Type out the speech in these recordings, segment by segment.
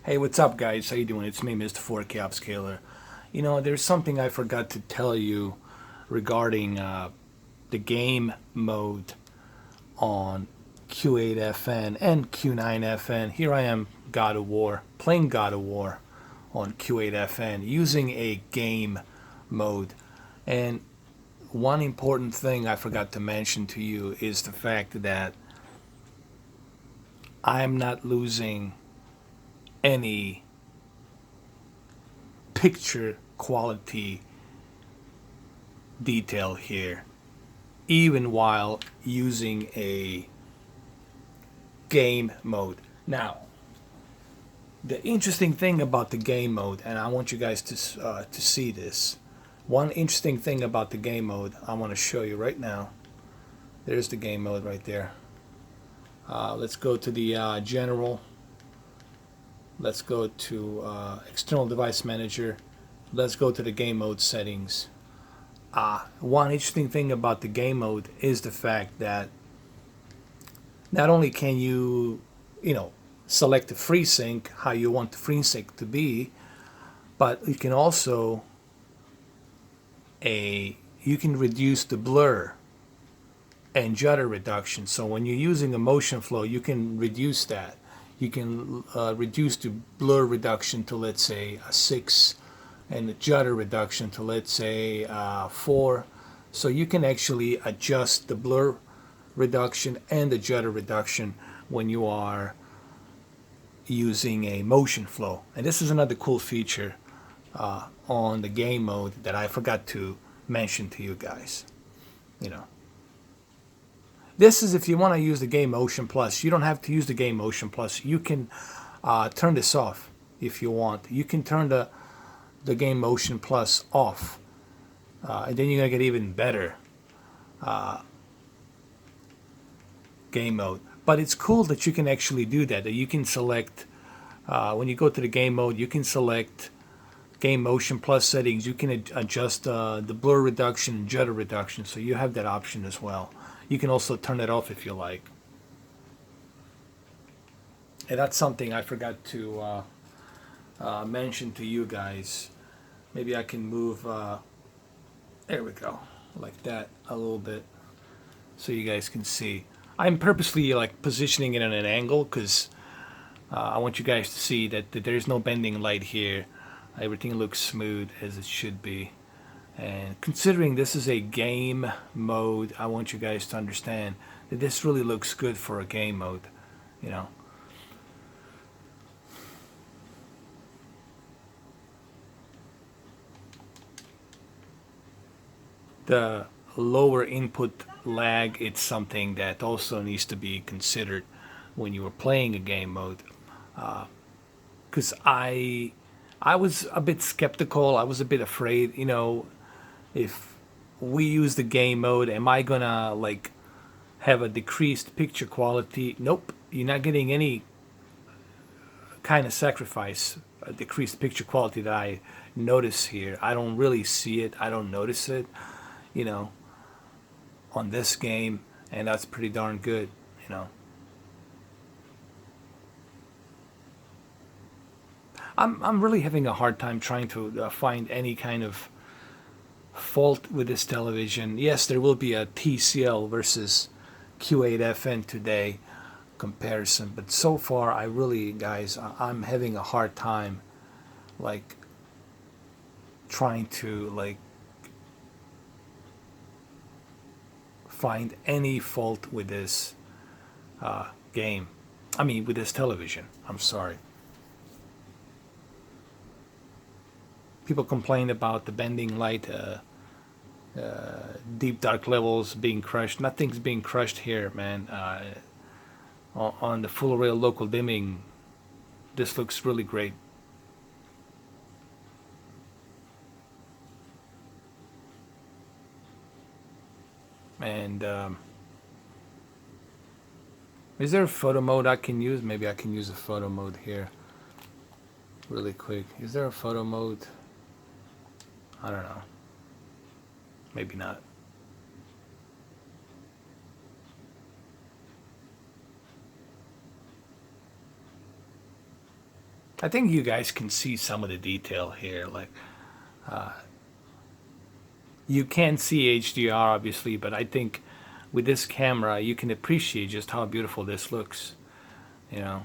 Hey, what's up, guys? How you doing? It's me, Mr. 4K Upscaler. You know, there's something I forgot to tell you regarding the game mode on Q8fn and Q9fn. Here I am, God of War, playing God of War on Q8fn using a game mode. And one important thing I forgot to mention to you is the fact that I'm not losing any picture quality detail here, even while using a game mode. Now, the interesting thing about the game mode, and I want you guys to see this. One interesting thing about the game mode I want to show you right now. There's the game mode right there. Let's go to the general. Let's go to external device manager. Let's go to the game mode settings. One interesting thing about the game mode is the fact that not only can you, select the FreeSync, how you want the FreeSync to be, but you can also you can reduce the blur and judder reduction. So when you're using a motion flow, you can reduce that. You can reduce the blur reduction to, let's say, a 6, and the judder reduction to, let's say, 4. So you can actually adjust the blur reduction and the judder reduction when you are using a motion flow. And this is another cool feature on the game mode that I forgot to mention to you guys. This is if you want to use the game motion plus. You don't have to use the game motion plus. You can turn this off if you want. You can turn the game motion plus off, and then you're gonna get even better game mode. But it's cool that you can actually do that. That you can select when you go to the game mode, you can select game motion plus settings. You can adjust the blur reduction and judder reduction, so you have that option as well. You can also turn it off if you like. And that's something I forgot to mention to you guys. Maybe I can move, there we go, like that a little bit, so you guys can see. I'm purposely positioning it at an angle because I want you guys to see that there's no bending light here. Everything looks smooth as it should be. And considering this is a game mode, I want you guys to understand that this really looks good for a game mode, The lower input lag, it's something that also needs to be considered when you are playing a game mode. Because I was a bit skeptical. I was a bit afraid, if we use the game mode, am I gonna have a decreased picture quality? Nope, you're not getting any kind of sacrifice, a decreased picture quality that I notice here. I don't really see it. I don't notice it, on this game, and that's pretty darn good. I'm really having a hard time trying to find any kind of fault with this television. Yes, there will be a TCL versus Q8fn today comparison, but so far I really, guys, I'm having a hard time trying to find any fault with this game. I mean, with this television. I'm sorry. People complain about the bending light, deep dark levels being crushed. Nothing's being crushed here, man. On the full rail local dimming, this looks really great. And is there a photo mode I can use? Maybe I can use a photo mode here really quick. Is there a photo mode? I don't know. Maybe not. I think you guys can see some of the detail here. Like, you can see HDR obviously, but I think with this camera you can appreciate just how beautiful this looks, you know.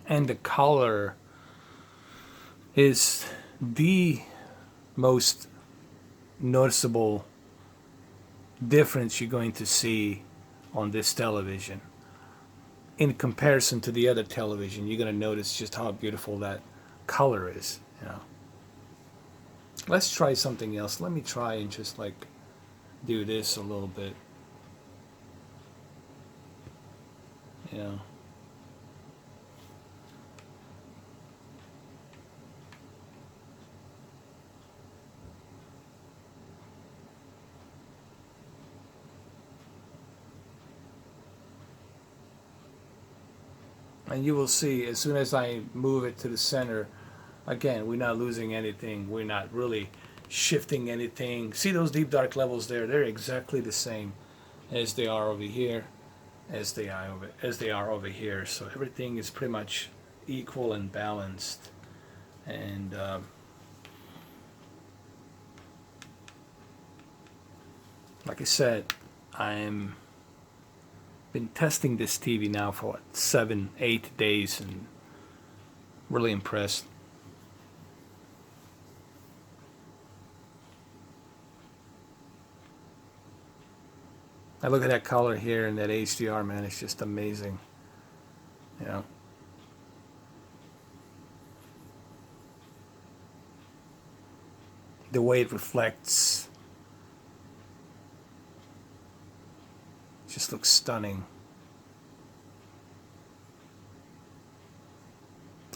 And the color is the most noticeable difference you're going to see on this television. In comparison to the other television, you're going to notice just how beautiful that color is, you know. Let's try something else. Let me try and just like do this a little bit, you know. And you will see as soon as I move it to the center, again, we're not losing anything. We're not really shifting anything. See those deep dark levels there? They're exactly the same as they are over here, as they are over here. So everything is pretty much equal and balanced. And like I said, I'm been testing this TV now for what, 7-8 days, and really impressed. I look at that color here and that HDR, man, it's just amazing, you know. The way it reflects just looks stunning.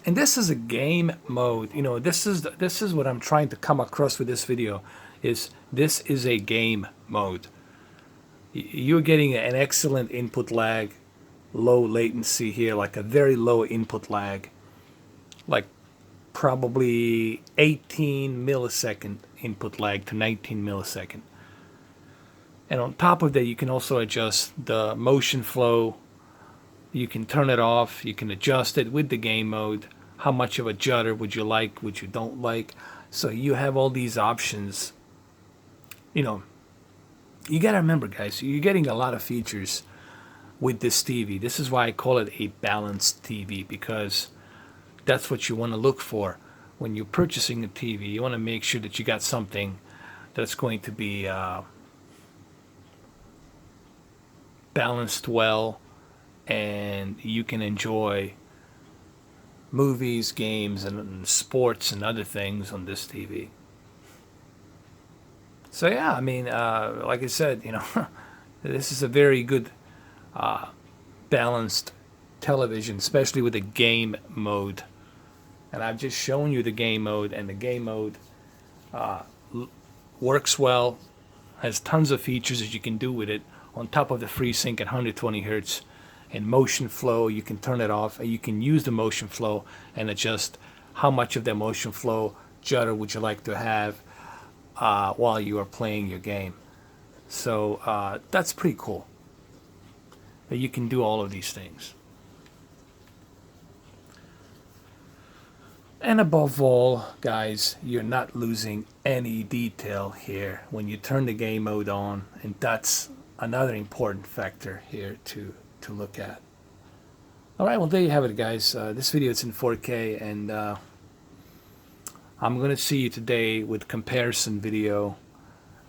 And this is a game mode, you know. This is what I'm trying to come across with this video. This is a game mode. You're getting an excellent input lag, low latency here, like a very low input lag, like probably 18 millisecond input lag to 19 millisecond. And on top of that, you can also adjust the motion flow. You can turn it off. You can adjust it with the game mode. How much of a judder would you like, which you don't like. So you have all these options. You know, you got to remember, guys, you're getting a lot of features with this TV. This is why I call it a balanced TV, because that's what you want to look for when you're purchasing a TV. You want to make sure that you got something that's going to be balanced well, and you can enjoy movies, games, and sports and other things on this TV. So yeah, I mean, like I said, you know, this is a very good balanced television, especially with the game mode. And I've just shown you the game mode, and the game mode works well, has tons of features that you can do with it. On top of the FreeSync at 120 hertz and motion flow, you can turn it off, and you can use the motion flow and adjust how much of that motion flow judder would you like to have while you are playing your game. So that's pretty cool that you can do all of these things. And above all, guys, you're not losing any detail here when you turn the game mode on, and that's another important factor here to look at. All right, well, there you have it, guys. This video is in 4K, and I'm going to see you today with comparison video.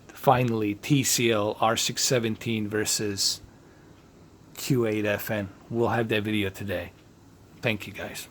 Finally, TCL R617 versus Q8fn. We'll have that video today. Thank you, guys.